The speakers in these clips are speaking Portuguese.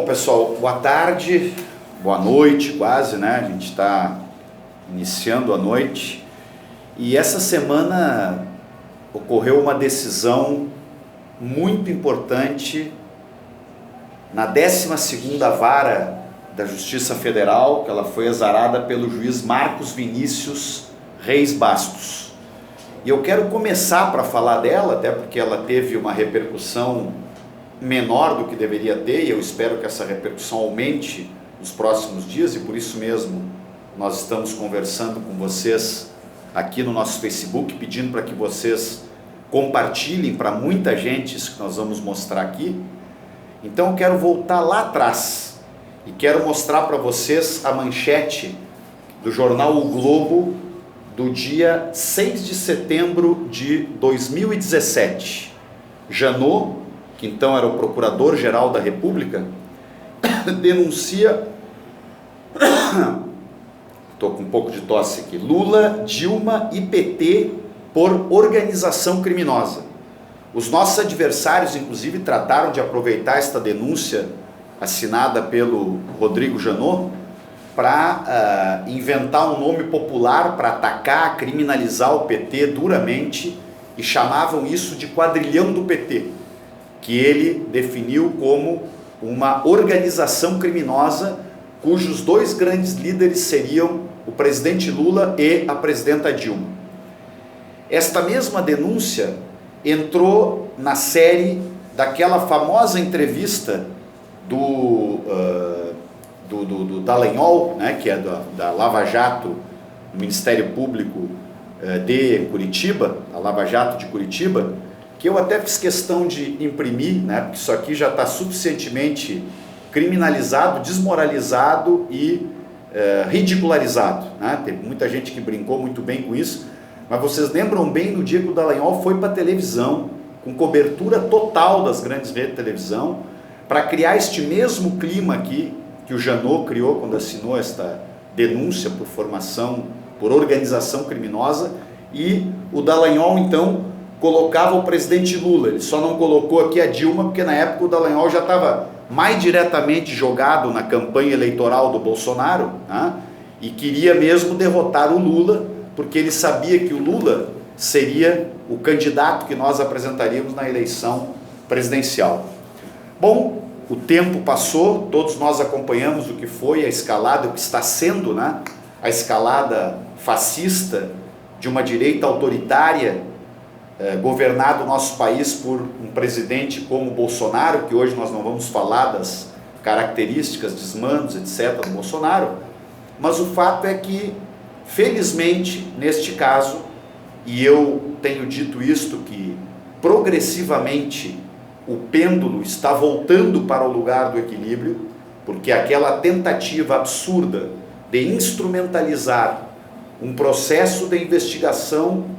Bom, pessoal, boa tarde, boa noite quase, né? A gente está iniciando a noite e essa semana ocorreu uma decisão muito importante na 12ª Vara da Justiça Federal, que ela foi exarada pelo juiz Marcos Vinícius Reis Bastos. E eu quero começar para falar dela, até porque ela teve uma repercussão menor do que deveria ter, e eu espero que essa repercussão aumente nos próximos dias, e por isso mesmo nós estamos conversando com vocês aqui no nosso Facebook, pedindo para que vocês compartilhem para muita gente isso que nós vamos mostrar aqui. Então eu quero voltar lá atrás e quero mostrar para vocês a manchete do jornal O Globo do dia 6 de setembro de 2017. Janot, que então era o Procurador-Geral da República, denuncia, estou com um pouco de tosse aqui, Lula, Dilma e PT por organização criminosa. Os nossos adversários, inclusive, trataram de aproveitar esta denúncia assinada pelo Rodrigo Janot para inventar um nome popular para atacar, criminalizar o PT duramente, e chamavam isso de quadrilhão do PT, que ele definiu como uma organização criminosa cujos dois grandes líderes seriam o presidente Lula e a presidenta Dilma. Esta mesma denúncia entrou na série daquela famosa entrevista do Dallagnol, né, que é da Lava Jato, do Ministério Público de Curitiba, a Lava Jato de Curitiba, que eu até fiz questão de imprimir, né, porque isso aqui já está suficientemente criminalizado, desmoralizado e ridicularizado, né? Tem muita gente que brincou muito bem com isso, mas vocês lembram bem no dia que o Dallagnol foi para a televisão, com cobertura total das grandes redes de televisão, para criar este mesmo clima aqui que o Janot criou quando assinou esta denúncia por organização criminosa, e o Dallagnol então colocava o presidente Lula. Ele só não colocou aqui a Dilma, porque na época o Dallagnol já estava mais diretamente jogado na campanha eleitoral do Bolsonaro, né? E queria mesmo derrotar o Lula, porque ele sabia que o Lula seria o candidato que nós apresentaríamos na eleição presidencial. Bom, o tempo passou, todos nós acompanhamos o que foi a escalada, o que está sendo, né, a escalada fascista de uma direita autoritária, governado o nosso país por um presidente como Bolsonaro, que hoje nós não vamos falar das características, desmandos, etc. do Bolsonaro, mas o fato é que, felizmente, neste caso, e eu tenho dito isto, que progressivamente o pêndulo está voltando para o lugar do equilíbrio, porque aquela tentativa absurda de instrumentalizar um processo de investigação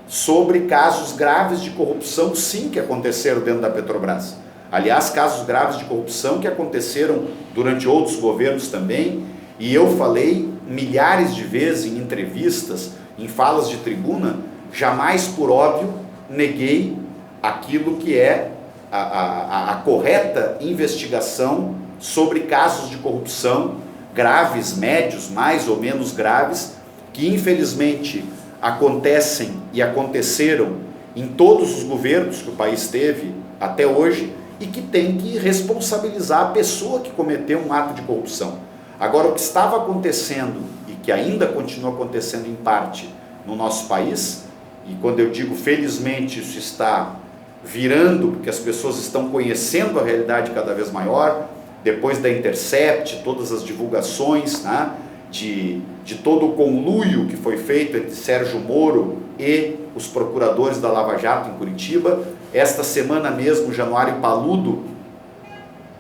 sobre casos graves de corrupção, sim, que aconteceram dentro da Petrobras. Aliás, casos graves de corrupção que aconteceram durante outros governos também, e eu falei milhares de vezes em entrevistas, em falas de tribuna, jamais, por óbvio, neguei aquilo que é a correta investigação sobre casos de corrupção graves, médios, mais ou menos graves, que infelizmente acontecem e aconteceram em todos os governos que o país teve até hoje, e que tem que responsabilizar a pessoa que cometeu um ato de corrupção. Agora, o que estava acontecendo e que ainda continua acontecendo em parte no nosso país, e quando eu digo felizmente isso está virando, porque as pessoas estão conhecendo a realidade cada vez maior, depois da Intercept, todas as divulgações, né, de todo o conluio que foi feito entre Sérgio Moro e os procuradores da Lava Jato em Curitiba. Esta semana mesmo, Januário Paludo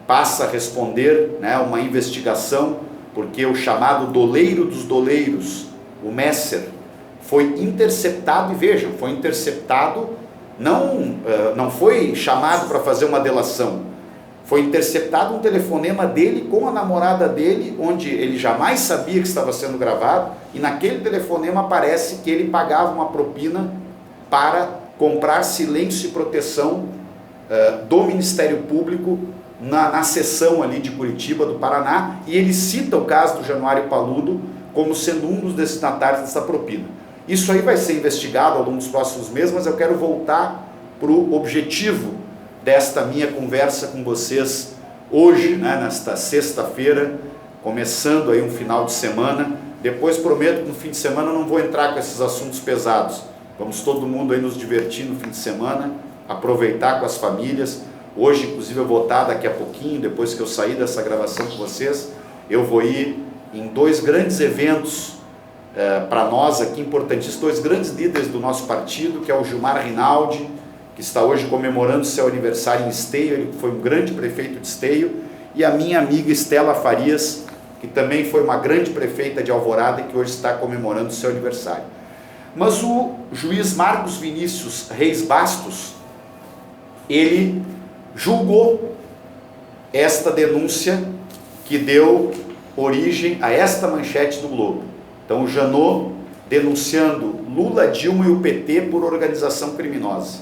passa a responder, né, uma investigação, porque o chamado doleiro dos doleiros, o Messer, foi interceptado, e vejam, foi interceptado, não foi chamado para fazer uma delação, foi interceptado um telefonema dele com a namorada dele, onde ele jamais sabia que estava sendo gravado, e naquele telefonema aparece que ele pagava uma propina para comprar silêncio e proteção do Ministério Público na seção ali de Curitiba, do Paraná, e ele cita o caso do Januário Paludo como sendo um dos destinatários dessa propina. Isso aí vai ser investigado ao longo dos próximos meses, mas eu quero voltar para o objetivo desta minha conversa com vocês hoje, né, nesta sexta-feira, começando aí um final de semana. Depois prometo que no fim de semana eu não vou entrar com esses assuntos pesados. Vamos todo mundo aí nos divertir no fim de semana, aproveitar com as famílias. Hoje, inclusive, eu vou estar daqui a pouquinho, depois que eu sair dessa gravação com vocês, eu vou ir em 2 grandes eventos para nós aqui importantíssimos, 2 grandes líderes do nosso partido, que é o Gilmar Rinaldi, que está hoje comemorando seu aniversário em Esteio, ele foi um grande prefeito de Esteio, e a minha amiga Estela Farias, que também foi uma grande prefeita de Alvorada e que hoje está comemorando seu aniversário. Mas o juiz Marcos Vinícius Reis Bastos, ele julgou esta denúncia que deu origem a esta manchete do Globo. Então o Janot denunciando Lula, Dilma e o PT por organização criminosa.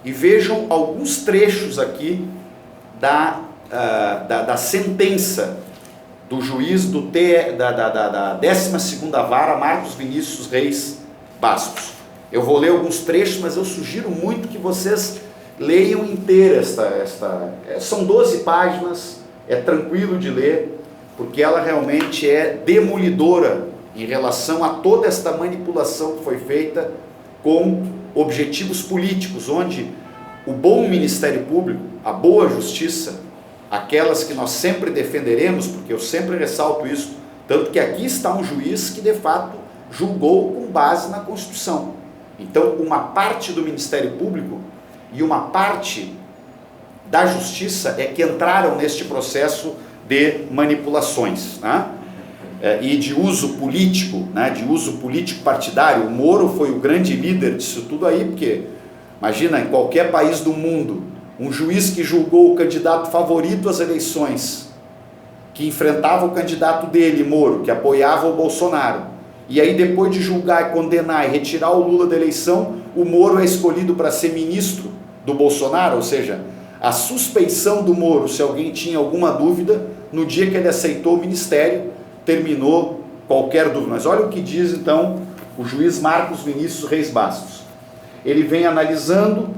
E vejam alguns trechos aqui da sentença do juiz da 12ª Vara, Marcos Vinícius Reis Bastos. Eu vou ler alguns trechos, mas eu sugiro muito que vocês leiam inteira são 12 páginas, é tranquilo de ler, porque ela realmente é demolidora em relação a toda esta manipulação que foi feita com objetivos políticos, onde o bom Ministério Público, a boa justiça, aquelas que nós sempre defenderemos, porque eu sempre ressalto isso, tanto que aqui está um juiz que de fato julgou com base na Constituição. Então, uma parte do Ministério Público e uma parte da Justiça é que entraram neste processo de manipulações, né? E de uso político, né? De uso político partidário. O Moro foi o grande líder disso tudo aí, porque imagina, em qualquer país do mundo, um juiz que julgou o candidato favorito às eleições, que enfrentava o candidato dele, Moro, que apoiava o Bolsonaro, e aí depois de julgar e condenar e retirar o Lula da eleição, o Moro é escolhido para ser ministro do Bolsonaro, ou seja, a suspeição do Moro, se alguém tinha alguma dúvida, no dia que ele aceitou o ministério, terminou qualquer dúvida. Mas olha o que diz então o juiz Marcos Vinícius Reis Bastos. Ele vem analisando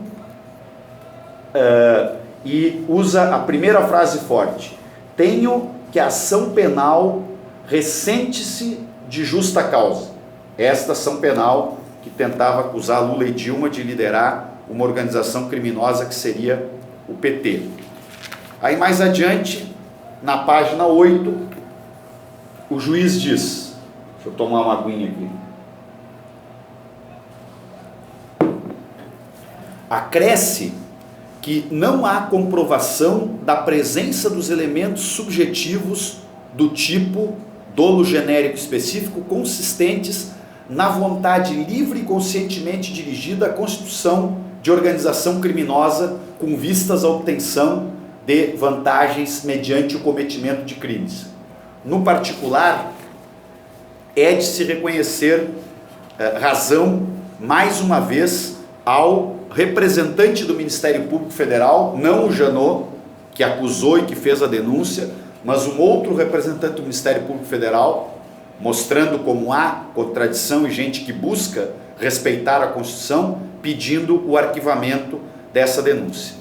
e usa a primeira frase forte: tenho que a ação penal ressente-se de justa causa. Esta ação penal que tentava acusar Lula e Dilma de liderar uma organização criminosa que seria o PT. Aí mais adiante, na página 8, o juiz diz, deixa eu tomar uma aguinha aqui, acresce que não há comprovação da presença dos elementos subjetivos do tipo dolo genérico específico consistentes na vontade livre e conscientemente dirigida à constituição de organização criminosa com vistas à obtenção de vantagens mediante o cometimento de crimes. No particular, é de se reconhecer razão, mais uma vez, ao representante do Ministério Público Federal, não o Janot, que acusou e que fez a denúncia, mas um outro representante do Ministério Público Federal, mostrando como há contradição e gente que busca respeitar a Constituição, pedindo o arquivamento dessa denúncia.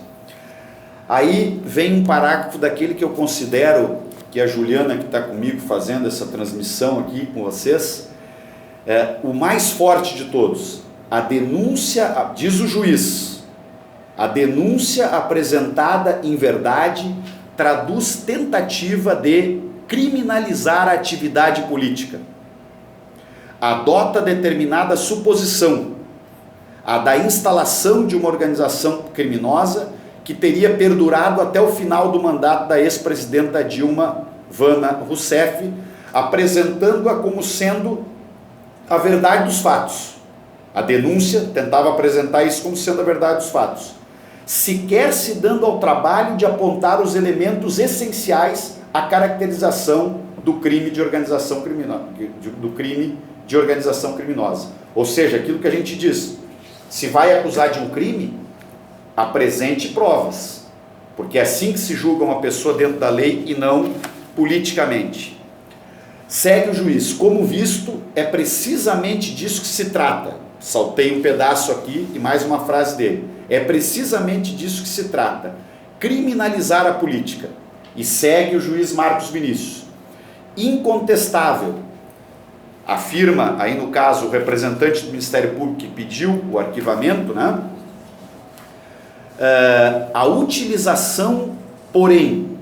Aí vem um parágrafo daquele que eu considero, que a Juliana que está comigo fazendo essa transmissão aqui com vocês, o mais forte de todos. A denúncia, diz o juiz, a denúncia apresentada em verdade traduz tentativa de criminalizar a atividade política. Adota determinada suposição, a da instalação de uma organização criminosa que teria perdurado até o final do mandato da ex-presidenta Dilma Vana Rousseff, apresentando-a como sendo a verdade dos fatos. A denúncia tentava apresentar isso como sendo a verdade dos fatos, sequer se dando ao trabalho de apontar os elementos essenciais à caracterização do crime de organização criminosa. Ou seja, aquilo que a gente diz, se vai acusar de um crime, apresente provas. porque é assim que se julga uma pessoa dentro da lei e não politicamente. Segue o juiz: como visto, é precisamente disso que se trata. Saltei um pedaço aqui e mais uma frase dele. É precisamente disso que se trata: criminalizar a política. E segue o juiz Marcos Vinícius: incontestável, afirma aí no caso o representante do Ministério Público que pediu o arquivamento, né? A utilização, porém,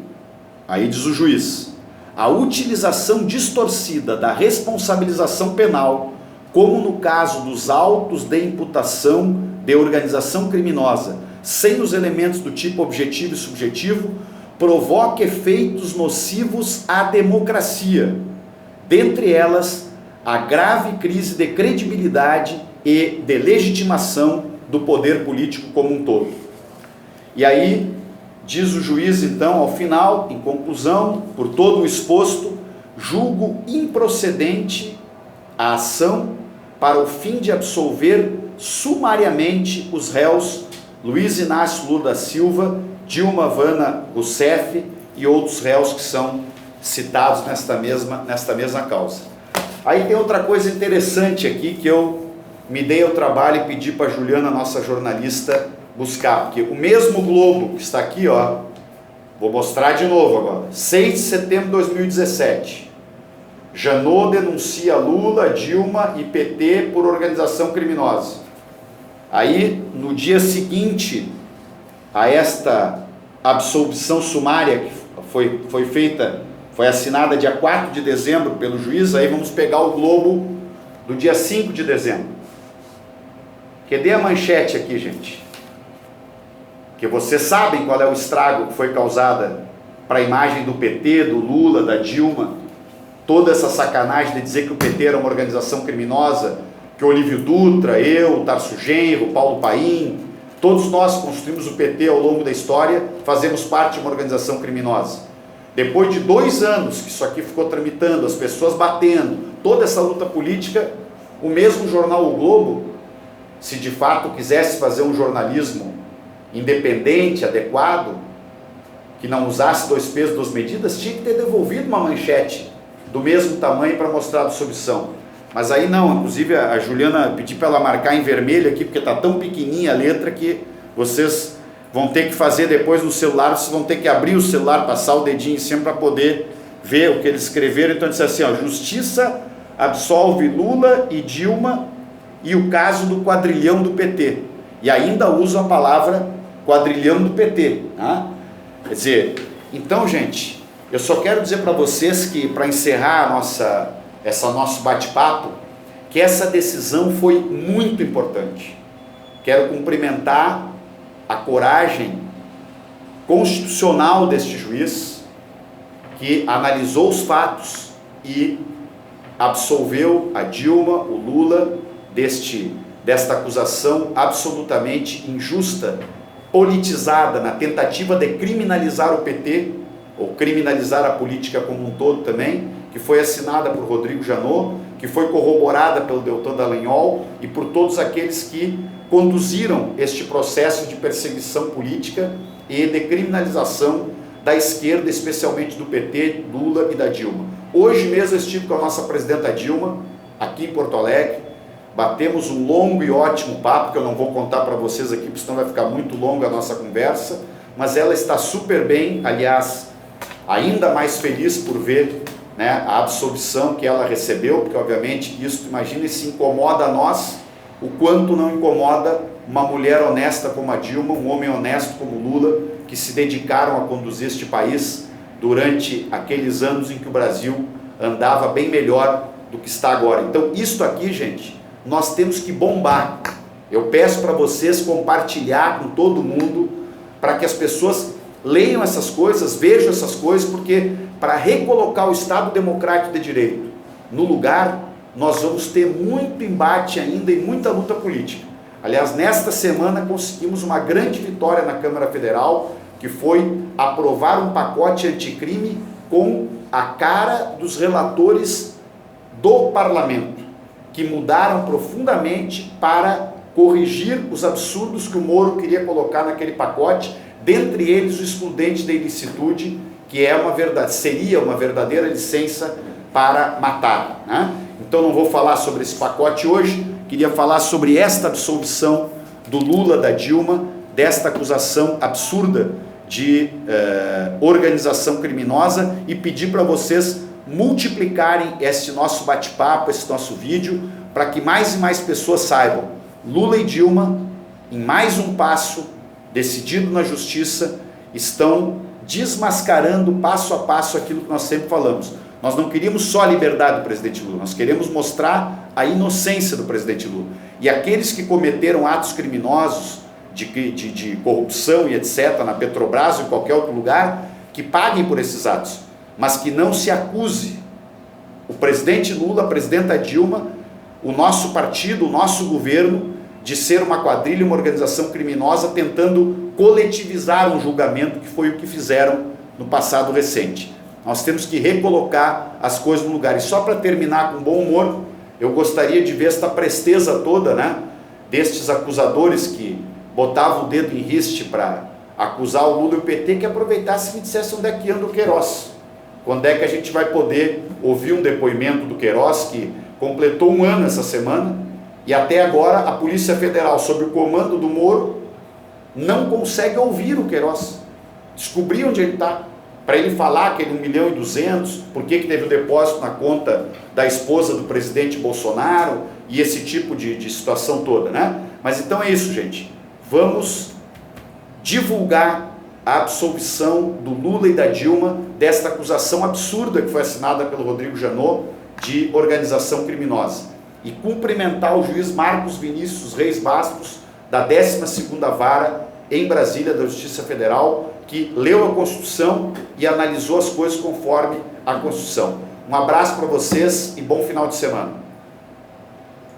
aí diz o juiz, a utilização distorcida da responsabilização penal, como no caso dos autos de imputação de organização criminosa, sem os elementos do tipo objetivo e subjetivo, provoca efeitos nocivos à democracia, dentre elas a grave crise de credibilidade e de legitimação do poder político como um todo. E aí, diz o juiz então, ao final, em conclusão, por todo o exposto, julgo improcedente a ação para o fim de absolver sumariamente os réus Luiz Inácio Lula da Silva, Dilma Vana Rousseff e outros réus que são citados nesta mesma causa. Aí tem outra coisa interessante aqui que eu me dei ao trabalho e pedi para a Juliana, nossa jornalista, buscar, porque o mesmo Globo que está aqui, ó, vou mostrar de novo agora, 6 de setembro de 2017, Janot denuncia Lula, Dilma e PT por organização criminosa. Aí, no dia seguinte a esta absolvição sumária que foi feita, foi assinada dia 4 de dezembro pelo juiz, aí vamos pegar o Globo do dia 5 de dezembro. Cadê a manchete aqui, gente? Que vocês sabem qual é o estrago que foi causada para a imagem do PT, do Lula, da Dilma, toda essa sacanagem de dizer que o PT era uma organização criminosa, que o Olívio Dutra, eu, o Tarso Genro, o Paulo Paim, todos nós construímos o PT ao longo da história, fazemos parte de uma organização criminosa. Depois de 2 anos que isso aqui ficou tramitando, as pessoas batendo, toda essa luta política, o mesmo jornal O Globo, se de fato quisesse fazer um jornalismo independente, adequado, que não usasse 2 pesos, 2 medidas, tinha que ter devolvido uma manchete do mesmo tamanho para mostrar a absolvição. Mas aí não, inclusive a Juliana pedi para ela marcar em vermelho aqui, porque está tão pequenininha a letra que vocês vão ter que fazer depois no celular, vocês vão ter que abrir o celular, passar o dedinho em cima para poder ver o que eles escreveram. Então disse assim, ó, Justiça absolve Lula e Dilma e o caso do quadrilhão do PT. E ainda uso a palavra quadrilhão do PT. Tá? Quer dizer, então, gente, eu só quero dizer para vocês que, para encerrar nosso bate-papo, que essa decisão foi muito importante. Quero cumprimentar a coragem constitucional deste juiz, que analisou os fatos e absolveu a Dilma, o Lula, desta acusação absolutamente injusta, politizada, na tentativa de criminalizar o PT, ou criminalizar a política como um todo também, que foi assinada por Rodrigo Janot, que foi corroborada pelo Deltan Dallagnol e por todos aqueles que conduziram este processo de perseguição política e de criminalização da esquerda, especialmente do PT, Lula e da Dilma. Hoje mesmo eu estive com a nossa presidenta Dilma, aqui em Porto Alegre, batemos um longo e ótimo papo, que eu não vou contar para vocês aqui, porque senão vai ficar muito longa a nossa conversa, mas ela está super bem, aliás, ainda mais feliz por ver, né, a absolvição que ela recebeu, porque obviamente isso, imagina, se incomoda a nós, o quanto não incomoda uma mulher honesta como a Dilma, um homem honesto como o Lula, que se dedicaram a conduzir este país durante aqueles anos em que o Brasil andava bem melhor do que está agora. Então, isto aqui, gente, nós temos que bombar. Eu peço para vocês compartilhar com todo mundo, para que as pessoas leiam essas coisas, vejam essas coisas, porque para recolocar o Estado Democrático de Direito no lugar, nós vamos ter muito embate ainda e muita luta política. Aliás, nesta semana conseguimos uma grande vitória na Câmara Federal, que foi aprovar um pacote anticrime com a cara dos relatores do Parlamento, que mudaram profundamente para corrigir os absurdos que o Moro queria colocar naquele pacote, dentre eles o excludente da ilicitude, que é seria uma verdadeira licença para matar, né? Então não vou falar sobre esse pacote hoje, queria falar sobre esta absolvição do Lula, da Dilma, desta acusação absurda de organização criminosa, e pedir para vocês multiplicarem este nosso bate-papo, esse nosso vídeo, para que mais e mais pessoas saibam. Lula e Dilma, em mais um passo decidido na justiça, estão desmascarando passo a passo aquilo que nós sempre falamos. Nós não queríamos só a liberdade do presidente Lula, nós queremos mostrar a inocência do presidente Lula. E aqueles que cometeram atos criminosos de corrupção e etc. na Petrobras ou em qualquer outro lugar, que paguem por esses atos, mas que não se acuse o presidente Lula, a presidenta Dilma, o nosso partido, o nosso governo, de ser uma quadrilha, uma organização criminosa tentando coletivizar um julgamento, que foi o que fizeram no passado recente. Nós temos que recolocar as coisas no lugar. E só para terminar com bom humor, eu gostaria de ver esta presteza toda, né, destes acusadores que botavam o dedo em riste para acusar o Lula e o PT, que aproveitasse e me dissesse onde é que anda o Queiroz. Quando é que a gente vai poder ouvir um depoimento do Queiroz, que completou 1 ano essa semana, e até agora a Polícia Federal, sob o comando do Moro, não consegue ouvir o Queiroz, descobrir onde ele está, para ele falar aquele 1.200.000, por que teve o depósito na conta da esposa do presidente Bolsonaro, e esse tipo de situação toda, né? Mas então é isso, gente. Vamos divulgar a absolvição do Lula e da Dilma desta acusação absurda que foi assinada pelo Rodrigo Janot de organização criminosa. E cumprimentar o juiz Marcos Vinícius Reis Bastos, da 12ª Vara em Brasília, da Justiça Federal, que leu a Constituição e analisou as coisas conforme a Constituição. Um abraço para vocês e bom final de semana.